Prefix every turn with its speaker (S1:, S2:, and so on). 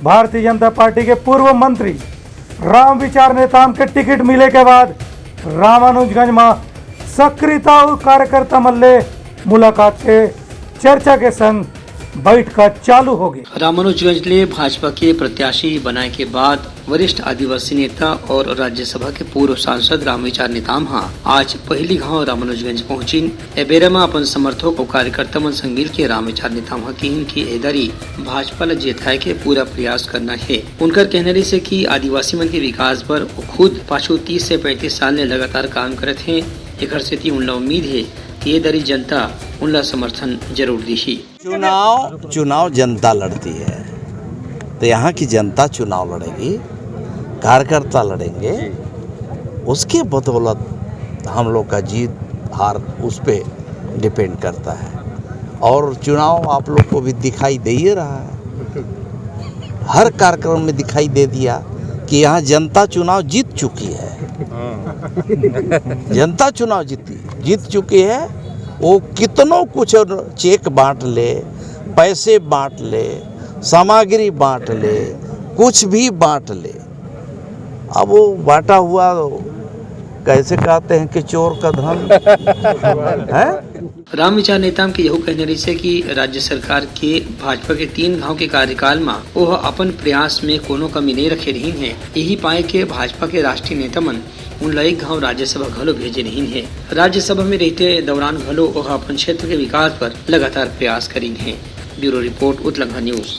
S1: Bharatiya Janata party के पूर्व मंत्री राम विचार नेताम के टिकट मिले के बाद रामानुजगंज में सक्रियता और कार्यकर्ता मल्ले मुलाकात के चर्चा के संग बैठक चालू हो गई।
S2: रामानुजगंज ले भाजपा के प्रत्याशी बनाए के बाद वरिष्ठ आदिवासी नेता और राज्यसभा के पूर्व सांसद राम विचार नेताम आज पहली गांव रामानुजगंज पहुंची। एबेरा में अपन समर्थक और कार्यकर्ता मन संग मिल के राम विचार नेताम की एदारी भाजपा ला जेताए के पूरा प्रयास करना है। उनकर कहने से कि आदिवासी मन के विकास पर वो खुद पाछू 30 से 35 साल ने लगातार काम करते हैं। एक से उनला उम्मीद है कि ये दरी जनता उनला समर्थन जरूर दी।
S3: चुनाव जनता लड़ती है, तो यहाँ की जनता चुनाव लड़ेगी, कार्यकर्ता लड़ेंगे, उसके बदौलत हम लोग का जीत हार उस पे डिपेंड करता है। और चुनाव आप लोग को भी दिखाई दे ही रहा है, हर कार्यक्रम में दिखाई दे दिया कि यहाँ जनता चुनाव जीत चुकी है। जनता चुनाव जीत चुकी है। वो कितनों कुछ चेक बांट ले, पैसे बांट ले, सामग्री बांट ले, कुछ भी बांट ले, अब वो बांटा हुआ कैसे कहते हैं कि चोर का धन है।
S2: राम विचार नेताम के यह कहने से कि राज्य सरकार के भाजपा के 3 गांव के कार्यकाल में वो अपन प्रयास में कोनो कमी नहीं रखे रही है। यही पाए के भाजपा के राष्ट्रीय नेता मन उन एक गांव राज्यसभा घलो भेजे नहीं है। राज्यसभा में रहते दौरान घलो वह अपन क्षेत्र के विकास पर लगातार प्रयास करी है। ब्यूरो रिपोर्ट उत्तलंघा न्यूज।